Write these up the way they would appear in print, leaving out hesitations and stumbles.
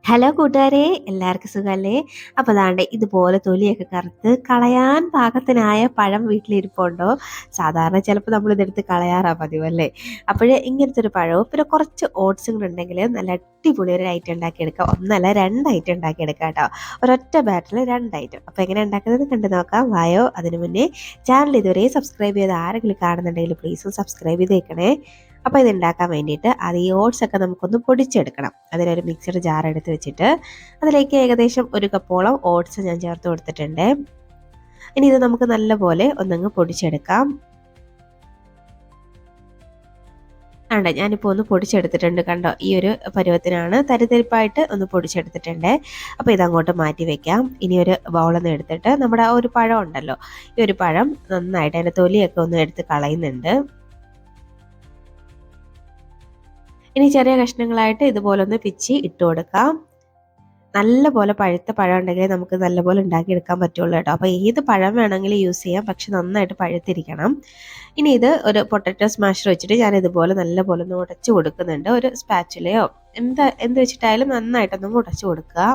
Hello കൂട്ടുകാരെ, എല്ലാവർക്കും സുഖല്ലേ? അപ്പോൾ ദാണ്ടെ ഇതുപോലെ തൊലിയൊക്കെ കറുത്ത് കളയാൻ പാകത്തിനായ പഴം വീട്ടിലിരിപ്പുണ്ടോ? സാധാരണ ചിലപ്പോൾ നമ്മൾ ഇതെടുത്ത് കളയാറാ പതിവല്ലേ. അപ്പോഴേ ഇങ്ങനത്തെ ഒരു പഴവും പിന്നെ കുറച്ച് ഓട്സും കൂടെ ഉണ്ടെങ്കിൽ നല്ല അടിപൊളി ഒരു ഐറ്റം ഉണ്ടാക്കിയെടുക്കാം. ഒന്നല്ല, രണ്ട് ഐറ്റം ഉണ്ടാക്കിയെടുക്കാം കേട്ടോ. ഒരൊറ്റ ബാറ്ററിൽ രണ്ട് ഐറ്റം. അപ്പോൾ എങ്ങനെ ഉണ്ടാക്കുന്നത് കണ്ടു നോക്കാം. വായോ. അതിനു മുന്നേ ചാനൽ ഇതുവരെ സബ്സ്ക്രൈബ് ചെയ്ത് ആരെങ്കിലും കാണുന്നുണ്ടെങ്കിൽ പ്ലീസ് സബ്സ്ക്രൈബ് ചെയ്തേക്കണേ. അപ്പോൾ ഇത് ഉണ്ടാക്കാൻ വേണ്ടിയിട്ട് അത് ഈ ഓട്സൊക്കെ നമുക്കൊന്ന് പൊടിച്ചെടുക്കണം. അതിനൊരു മിക്സർ ജാർ എടുത്ത് വെച്ചിട്ട് അതിലേക്ക് ഏകദേശം ഒരു കപ്പോളം ഓട്സ് ഞാൻ ചേർത്ത് കൊടുത്തിട്ടുണ്ട്. ഇനി ഇത് നമുക്ക് നല്ലപോലെ ഒന്നങ്ങ് പൊടിച്ചെടുക്കാം. ആണ്ട ഞാനിപ്പോൾ ഒന്ന് പൊടിച്ചെടുത്തിട്ടുണ്ട്. കണ്ടോ, ഈ ഒരു പരുവത്തിനാണ് തരിതരിപ്പായിട്ട് ഒന്ന് പൊടിച്ചെടുത്തിട്ടുണ്ട്. അപ്പോൾ ഇതങ്ങോട്ട് മാറ്റി വെക്കാം. ഇനി ഒരു ബൗളൊന്ന് എടുത്തിട്ട് നമ്മുടെ ആ ഒരു പഴം ഉണ്ടല്ലോ, ഈ ഒരു പഴം നന്നായിട്ട് അതിൻ്റെ തൊലിയൊക്കെ ഒന്ന് എടുത്ത് കളയുന്നുണ്ട്. ഇനി ചെറിയ കഷ്ണങ്ങളായിട്ട് ഇതുപോലെ ഒന്ന് പിച്ചി ഇട്ട് കൊടുക്കാം. നല്ല പോലെ പഴുത്ത പഴം ഉണ്ടെങ്കിൽ നമുക്ക് നല്ലപോലെ ഉണ്ടാക്കിയെടുക്കാൻ പറ്റുള്ളൂ കേട്ടോ. അപ്പോൾ ഏത് പഴം വേണമെങ്കിലും യൂസ് ചെയ്യാം, പക്ഷെ നന്നായിട്ട് പഴുത്തിരിക്കണം. ഇനി ഇത് ഒരു പൊട്ടറ്റോ സ്മാഷർ വെച്ചിട്ട് ഞാൻ ഇതുപോലെ നല്ലപോലെ ഒന്ന് ഉടച്ചു കൊടുക്കുന്നുണ്ട്. ഒരു സ്പാച്ചുലയോ എന്ത് വെച്ചിട്ടായാലും നന്നായിട്ടൊന്നും ഉടച്ചു കൊടുക്കുക.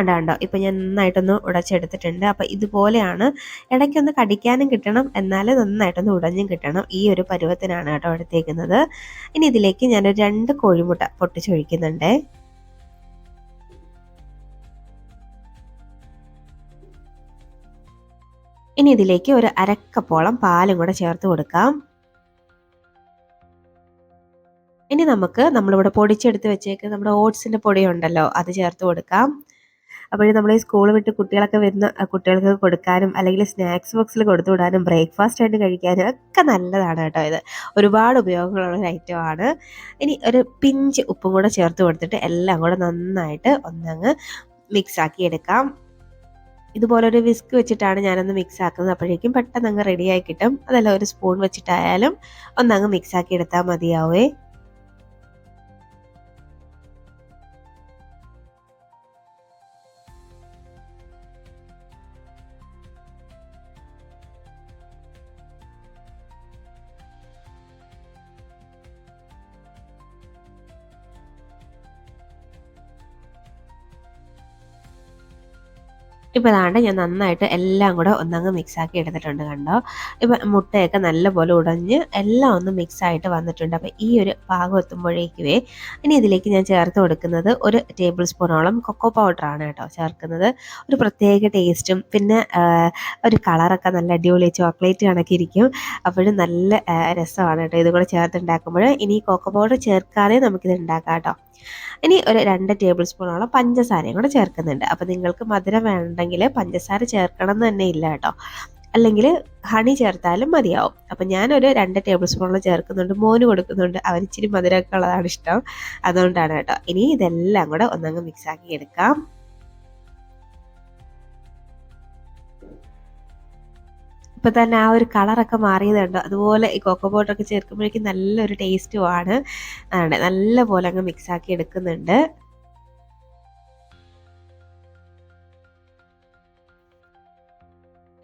കണ്ടോ, ഇപ്പം ഞാൻ നന്നായിട്ടൊന്ന് ഉടച്ചെടുത്തിട്ടുണ്ട്. അപ്പം ഇതുപോലെയാണ്. ഇടയ്ക്കൊന്ന് കടിക്കാനും കിട്ടണം, എന്നാലും നന്നായിട്ടൊന്ന് ഉടഞ്ഞും കിട്ടണം. ഈ ഒരു പരുവത്തിനാണ് കേട്ടോ എടുത്തേക്കുന്നത്. ഇനി ഇതിലേക്ക് ഞാനൊരു 2 കോഴിമുട്ട പൊട്ടിച്ചൊഴിക്കുന്നുണ്ട്. ഇനി ഇതിലേക്ക് ഒരു അരക്കപ്പോളം പാലും കൂടെ ചേർത്ത് കൊടുക്കാം. ഇനി നമുക്ക് നമ്മളിവിടെ പൊടിച്ചെടുത്ത് വെച്ചേക്ക് നമ്മുടെ ഓട്സിൻ്റെ പൊടിയുണ്ടല്ലോ, അത് ചേർത്ത് കൊടുക്കാം. അപ്പോൾ നമ്മൾ ഈ സ്കൂൾ വിട്ട് കുട്ടികളൊക്കെ വരുന്ന കുട്ടികൾക്ക് കൊടുക്കാനും അല്ലെങ്കിൽ സ്നാക്സ് ബോക്സിൽ കൊടുത്തു വിടാനും ബ്രേക്ക്ഫാസ്റ്റ് ആയിട്ട് കഴിക്കാനും ഒക്കെ നല്ലതാണ് കേട്ടോ. ഇത് ഒരുപാട് ഉപയോഗങ്ങളുള്ള ഒരു ഐറ്റമാണ്. ഇനി ഒരു പിഞ്ച് ഉപ്പും കൂടെ ചേർത്ത് കൊടുത്തിട്ട് എല്ലാം കൂടെ നന്നായിട്ട് ഒന്നങ്ങ് മിക്സ് ആക്കി എടുക്കാം. ഇതുപോലെ ഒരു വിസ്ക് വെച്ചിട്ടാണ് ഞാനൊന്ന് മിക്സ് ആക്കുന്നത്. അപ്പോഴേക്കും പെട്ടെന്ന് അങ്ങ് റെഡിയായി കിട്ടും. അതല്ല, ഒരു സ്പൂൺ വെച്ചിട്ടായാലും ഒന്നങ്ങ് മിക്സ് ആക്കി എടുത്താൽ മതിയാവേ. ഇപ്പോൾ ദാണ്ടെ ഞാൻ നന്നായിട്ട് എല്ലാം കൂടെ ഒന്നങ്ങ് മിക്സാക്കി എടുത്തിട്ടുണ്ട്. കണ്ടോ, ഇപ്പം മുട്ടയൊക്കെ നല്ലപോലെ ഉടഞ്ഞ് എല്ലാം ഒന്ന് മിക്സായിട്ട് വന്നിട്ടുണ്ട്. അപ്പോൾ ഈ ഒരു പാകം എത്തുമ്പോഴേക്കുവേ ഇനി ഇതിലേക്ക് ഞാൻ ചേർത്ത് കൊടുക്കുന്നത് ഒരു ടേബിൾ സ്പൂണോളം കൊക്കോ പൗഡറാണ് കേട്ടോ ചേർക്കുന്നത്. ഒരു പ്രത്യേക ടേസ്റ്റും പിന്നെ ഒരു കളറൊക്കെ നല്ല അടിപൊളി ചോക്ലേറ്റ് കണക്കിരിക്കും. അപ്പോഴും നല്ല രസമാണ് കേട്ടോ ഇത് കൂടെ ചേർത്തുണ്ടാക്കുമ്പോൾ. ഇനി കൊക്കോ പൗഡർ ചേർക്കാതെ നമുക്കിത് ഉണ്ടാക്കാം കേട്ടോ. ഇനി ഒരു 2 ടേബിൾ സ്പൂണോളം പഞ്ചസാരയും കൂടെ ചേർക്കുന്നുണ്ട്. അപ്പോൾ നിങ്ങൾക്ക് മധുരം വേണ്ടെങ്കിൽ പഞ്ചസാര ചേർക്കണം എന്ന് തന്നെ ഇല്ല കേട്ടോ, അല്ലെങ്കിൽ ഹണി ചേർത്താലും മതിയാവും. അപ്പം ഞാനൊരു 2 ടേബിൾ സ്പൂണോളം ചേർക്കുന്നുണ്ട്. മോന് കൊടുക്കുന്നുണ്ട്, അവന് ഇച്ചിരി മധുരമൊക്കെ ഉള്ളതാണ് ഇഷ്ടം, അതുകൊണ്ടാണ് കേട്ടോ. ഇനി ഇതെല്ലാം കൂടെ ഒന്നങ്ങ് മിക്സാക്കി എടുക്കാം. ഇപ്പൊ തന്നെ ആ ഒരു കളറൊക്കെ മാറിയതുണ്ടോ, അതുപോലെ ഈ കൊക്കോ പൗഡറൊക്കെ ചേർക്കുമ്പോഴേക്കും നല്ലൊരു ടേസ്റ്റുമാണ്. ആണ് നല്ല പോലെ അങ്ങ് മിക്സാക്കി എടുക്കുന്നുണ്ട്.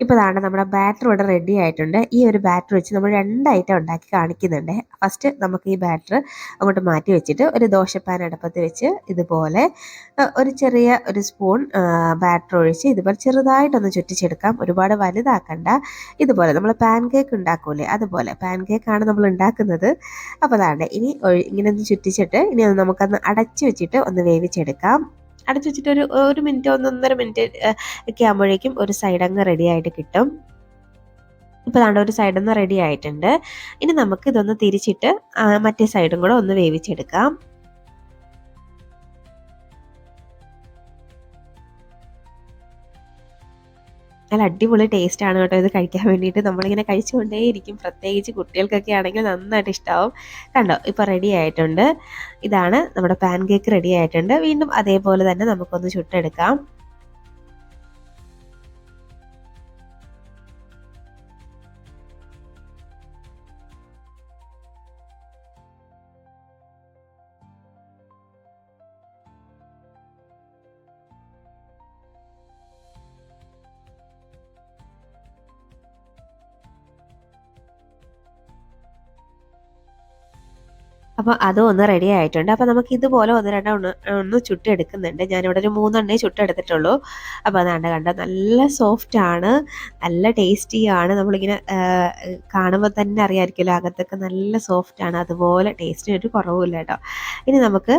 ഇപ്പോൾ ദാണ്ടെ നമ്മുടെ ബാറ്റർ ഇവിടെ റെഡി ആയിട്ടുണ്ട്. ഈ ഒരു ബാറ്റർ വെച്ച് നമ്മൾ 2 ഐറ്റം ഉണ്ടാക്കി കാണിക്കുന്നുണ്ട്. ഫസ്റ്റ് നമുക്ക് ഈ ബാറ്റർ അങ്ങോട്ട് മാറ്റി വെച്ചിട്ട് ഒരു ദോശപ്പാൻ അടുപ്പത്ത് വെച്ച് ഇതുപോലെ ഒരു ചെറിയ ഒരു സ്പൂൺ ബാറ്റർ ഒഴിച്ച് ഇതുപോലെ ചെറുതായിട്ടൊന്ന് ചുറ്റിച്ചെടുക്കാം. ഒരുപാട് വലുതാക്കണ്ട. ഇതുപോലെ നമ്മൾ പാൻ കേക്ക് ഉണ്ടാക്കൂലേ, അതുപോലെ പാൻ കേക്കാണ് നമ്മൾ ഉണ്ടാക്കുന്നത്. അപ്പോൾ ദാണ്ടെ ഇനി ഇങ്ങനെ ഒന്ന് ചുറ്റിച്ചിട്ട് ഇനി നമുക്കൊന്ന് അടച്ചു വെച്ചിട്ട് ഒന്ന് വേവിച്ചെടുക്കാം. അടച്ചു വെച്ചിട്ട് ഒരു മിനിറ്റ് 1.5 മിനിറ്റ് ഒക്കെ ആകുമ്പോഴേക്കും ഒരു സൈഡ് അങ്ങ് റെഡി ആയിട്ട് കിട്ടും. ഇപ്പോൾ ദാണ്ടെ ഒരു സൈഡിൽ നിന്ന് റെഡി ആയിട്ടുണ്ട്. ഇനി നമുക്ക് ഇതൊന്ന് തിരിച്ചിട്ട് മറ്റേ സൈഡും കൂടെ ഒന്ന് വേവിച്ചെടുക്കാം. നല്ല അടിപൊളി ടേസ്റ്റാണ് കേട്ടോ ഇത് കഴിക്കാൻ വേണ്ടിയിട്ട്. നമ്മളിങ്ങനെ കഴിച്ചുകൊണ്ടേയിരിക്കും. പ്രത്യേകിച്ച് കുട്ടികൾക്കൊക്കെ ആണെങ്കിൽ നന്നായിട്ട് ഇഷ്ടമാവും. കണ്ടോ, ഇപ്പോൾ റെഡി ആയിട്ടുണ്ട്. ഇതാണ് നമ്മുടെ പാൻ കേക്ക് റെഡി ആയിട്ടുണ്ട്. വീണ്ടും അതേപോലെ തന്നെ നമുക്കൊന്ന് ചുട്ടെടുക്കാം. അപ്പോൾ അതും ഒന്ന് റെഡി ആയിട്ടുണ്ട്. അപ്പോൾ നമുക്ക് ഇതുപോലെ ഒന്ന് രണ്ടെണ്ണം ഒന്ന് ചുട്ടെടുക്കുന്നുണ്ട്. ഞാനിവിടെ ഒരു 3 ചുട്ടെടുത്തിട്ടുള്ളൂ. അപ്പോൾ അതാണ്ട് കണ്ടോ നല്ല സോഫ്റ്റാണ്, നല്ല ടേസ്റ്റിയാണ്. നമ്മളിങ്ങനെ കാണുമ്പോൾ തന്നെ അറിയാമായിരിക്കുമല്ലോ അകത്തൊക്കെ നല്ല സോഫ്റ്റാണ്. അതുപോലെ ടേസ്റ്റിന് ഒരു കുറവുമില്ല കേട്ടോ. ഇനി നമുക്ക്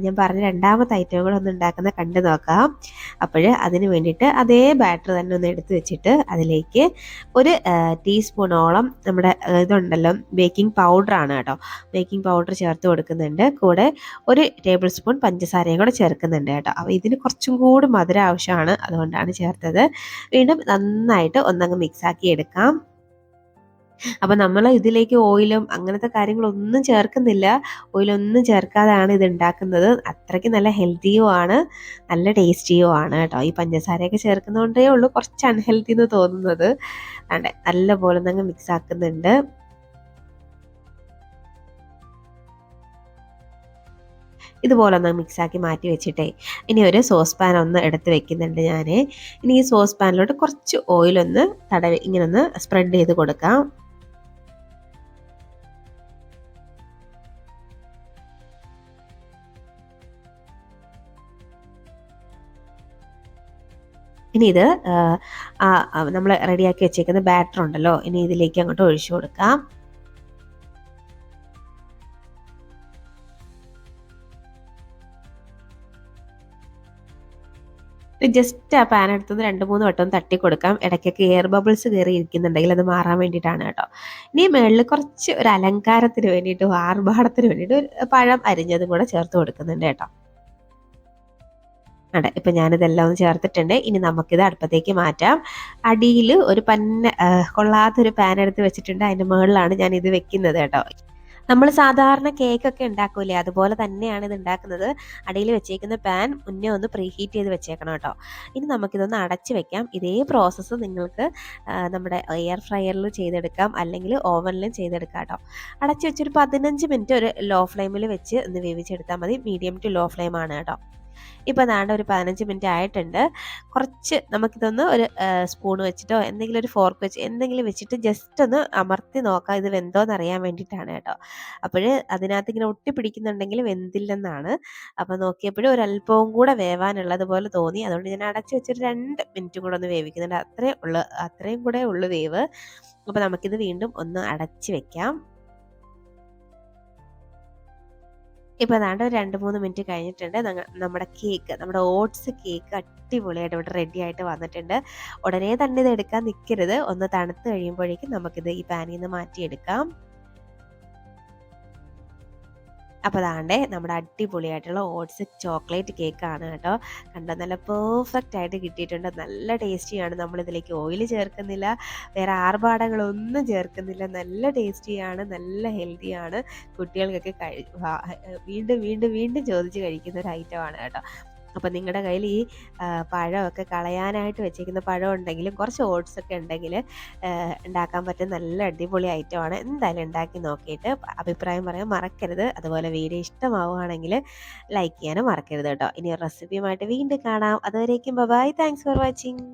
ഞാൻ പറഞ്ഞ രണ്ടാമത്തെ ഐറ്റം കൂടെ ഒന്ന് ഉണ്ടാക്കുന്ന കണ്ടു നോക്കാം. അപ്പോൾ അതിന് വേണ്ടിയിട്ട് അതേ ബാറ്റർ തന്നെ ഒന്ന് എടുത്ത് വെച്ചിട്ട് അതിലേക്ക് ഒരു ടീസ്പൂണോളം നമ്മുടെ ഇതുണ്ടല്ലോ ബേക്കിംഗ് പൗഡറാണ് കേട്ടോ. ബേക്കിംഗ് പൗഡർ ചേർത്ത് കൊടുക്കുന്നുണ്ട്. കൂടെ ഒരു ടേബിൾ സ്പൂൺ പഞ്ചസാരയും കൂടെ ചേർക്കുന്നുണ്ട് കേട്ടോ. അപ്പോൾ ഇതിന് കുറച്ചും കൂടി മധുരം ആവശ്യമാണ്, അതുകൊണ്ടാണ് ചേർത്തത്. വീണ്ടും നന്നായിട്ട് ഒന്നങ്ങ് മിക്സാക്കി എടുക്കാം. അപ്പം നമ്മൾ ഇതിലേക്ക് ഓയിലും അങ്ങനത്തെ കാര്യങ്ങളൊന്നും ചേർക്കുന്നില്ല. ഓയിലൊന്നും ചേർക്കാതെയാണ് ഇത് ഉണ്ടാക്കുന്നത്. അത്രയ്ക്ക് നല്ല ഹെൽത്തിയും ആണ്, നല്ല ടേസ്റ്റിയും ആണ് കേട്ടോ. ഈ പഞ്ചസാരയൊക്കെ ചേർക്കുന്നതുകൊണ്ടേ ഉള്ളൂ കുറച്ച് അൺഹെൽത്തി എന്ന് തോന്നുന്നത്. നല്ല പോലെ ഒന്നങ്ങ് മിക്സ് ആക്കുന്നുണ്ട്. ഇതുപോലെ ഒന്ന് മിക്സാക്കി മാറ്റി വെച്ചിട്ടേ ഇനി ഒരു സോസ് പാൻ ഒന്ന് എടുത്ത് വെക്കുന്നുണ്ട് ഞാൻ. ഇനി ഈ സോസ് പാനിലോട്ട് കുറച്ച് ഓയിലൊന്ന് തടവി ഇങ്ങനെ ഒന്ന് സ്പ്രെഡ് ചെയ്ത് കൊടുക്കാം. ഇനി ഇത് നമ്മൾ റെഡിയാക്കി വെച്ചേക്കുന്ന ബാറ്റർ ഉണ്ടല്ലോ, ഇനി ഇതിലേക്ക് അങ്ങോട്ട് ഒഴിച്ചു കൊടുക്കാം. ജസ്റ്റ് ആ പാൻ എടുത്തുനിന്ന് 2-3 വട്ടം തട്ടി കൊടുക്കാം. ഇടയ്ക്കൊക്കെ എയർ ബബിൾസ് കയറി ഇരിക്കുന്നുണ്ടെങ്കിൽ അത് മാറാൻ വേണ്ടിയിട്ടാണ് കേട്ടോ. ഇനി മുകളിൽ കുറച്ച് ഒരു അലങ്കാരത്തിന് വേണ്ടിയിട്ട്, ആർഭാടത്തിന് വേണ്ടിയിട്ട് ഒരു പഴം അരിഞ്ഞതും കൂടെ ചേർത്ത് കൊടുക്കുന്നുണ്ട് കേട്ടോ. ഇപ്പം ഞാനിതെല്ലാം ഒന്ന് ചേർത്തിട്ടുണ്ട്. ഇനി നമുക്കിത് അടുപ്പത്തേക്ക് മാറ്റാം. അടിയിൽ ഒരു കൊള്ളാത്തൊരു പാൻ എടുത്ത് വെച്ചിട്ടുണ്ട്. അതിൻ്റെ മുകളിലാണ് ഞാൻ ഇത് വെക്കുന്നത് കേട്ടോ. നമ്മൾ സാധാരണ കേക്കൊക്കെ ഉണ്ടാക്കൂലേ, അതുപോലെ തന്നെയാണ് ഇത് ഉണ്ടാക്കുന്നത്. അടിയിൽ വെച്ചേക്കുന്ന പാൻ മുന്നേ ഒന്ന് പ്രീഹീറ്റ് ചെയ്ത് വെച്ചേക്കണം കേട്ടോ. ഇനി നമുക്കിതൊന്ന് അടച്ച് വെക്കാം. ഇതേ പ്രോസസ്സ് നിങ്ങൾക്ക് നമ്മുടെ എയർ ഫ്രയറിൽ ചെയ്തെടുക്കാം, അല്ലെങ്കിൽ ഓവനിലും ചെയ്തെടുക്കാം കേട്ടോ. അടച്ച് വെച്ചൊരു 15 മിനിറ്റ് ഒരു ലോ ഫ്ലെയിമിൽ വെച്ച് ഒന്ന് വേവിച്ചെടുത്താൽ മതി. മീഡിയം ടു ലോ ഫ്ലെയിമാണ് കേട്ടോ. ഇപ്പോൾ ദാണ്ട ഒരു 15 മിനിറ്റ് ആയിട്ടുണ്ട്. കുറച്ച് നമുക്കിതൊന്ന് ഒരു സ്പൂൺ വെച്ചിട്ടോ എന്തെങ്കിലും ഒരു ഫോർക്ക് വെച്ച് എന്തെങ്കിലും വെച്ചിട്ട് ജസ്റ്റ് ഒന്ന് അമർത്തി നോക്കാം ഇത് വെന്തോന്ന് അറിയാൻ വേണ്ടിയിട്ടാണ് കേട്ടോ. അപ്പോൾ അതിനകത്ത് ഇങ്ങനെ ഒട്ടിപ്പിടിക്കുന്നുണ്ടെങ്കിൽ വെന്തില്ലെന്നാണ്. അപ്പോൾ നോക്കിയപ്പോഴും ഒരല്പവും കൂടെ വേവാനുള്ളതുപോലെ തോന്നി. അതുകൊണ്ട് ഞാൻ അടച്ച് വെച്ചൊരു 2 മിനിറ്റും കൂടെ ഒന്ന് വേവിക്കുന്നുണ്ട്. അത്രയും കൂടെ ഉള്ളു വേവ്. അപ്പോൾ നമുക്കിത് വീണ്ടും ഒന്ന് അടച്ച് വെക്കാം. ഇപ്പോൾ അതാണ്ട് ഒരു 2-3 മിനിറ്റ് കഴിഞ്ഞിട്ടുണ്ട്. നമ്മുടെ കേക്ക്, നമ്മുടെ ഓട്സ് കേക്ക് അടിപൊളിയായിട്ട് ഇവിടെ റെഡി ആയിട്ട് വന്നിട്ടുണ്ട്. ഉടനെ തന്നെ ഇത് എടുക്കാൻ നിൽക്കരുത്. ഒന്ന് തണുത്ത് കഴിയുമ്പോഴേക്കും നമുക്കിത് ഈ പാനിൽ നിന്ന് മാറ്റിയെടുക്കാം. അപ്പോൾ അതാണ്ടേ നമ്മുടെ അടിപൊളിയായിട്ടുള്ള ഓട്സ് ചോക്ലേറ്റ് കേക്കാണ് കേട്ടോ. കണ്ടോ നല്ല പെർഫെക്റ്റ് ആയിട്ട് കിട്ടിയിട്ടുണ്ട്. നല്ല ടേസ്റ്റിയാണ്. നമ്മളിതിലേക്ക് ഓയിൽ ചേർക്കുന്നില്ല, വേറെ ആർഭാടങ്ങളൊന്നും ചേർക്കുന്നില്ല. നല്ല ടേസ്റ്റിയാണ്, നല്ല ഹെൽത്തിയാണ്. കുട്ടികൾക്കൊക്കെ വീണ്ടും വീണ്ടും വീണ്ടും ചോദിച്ച് കഴിക്കുന്ന ഒരു ഐറ്റമാണ് കേട്ടോ. അപ്പം നിങ്ങളുടെ കയ്യിൽ ഈ പഴമൊക്കെ കളയാനായിട്ട് വെച്ചേക്കുന്ന പഴം ഉണ്ടെങ്കിലും കുറച്ച് ഓട്സ് ഒക്കെ ഉണ്ടെങ്കിൽ ഉണ്ടാക്കാൻ പറ്റുന്ന നല്ല അടിപൊളി ഐറ്റമാണ്. എന്തായാലും ഉണ്ടാക്കി നോക്കിയിട്ട് അഭിപ്രായം പറയാൻ മറക്കരുത്. അതുപോലെ വീഡിയോ ഇഷ്ടമാവുകയാണെങ്കിൽ ലൈക്ക് ചെയ്യാനും മറക്കരുത് കേട്ടോ. ഇനി ഒരു റെസിപ്പിയുമായിട്ട് വീണ്ടും കാണാം. അതുവരേക്കും ബൈ. Thanks for watching.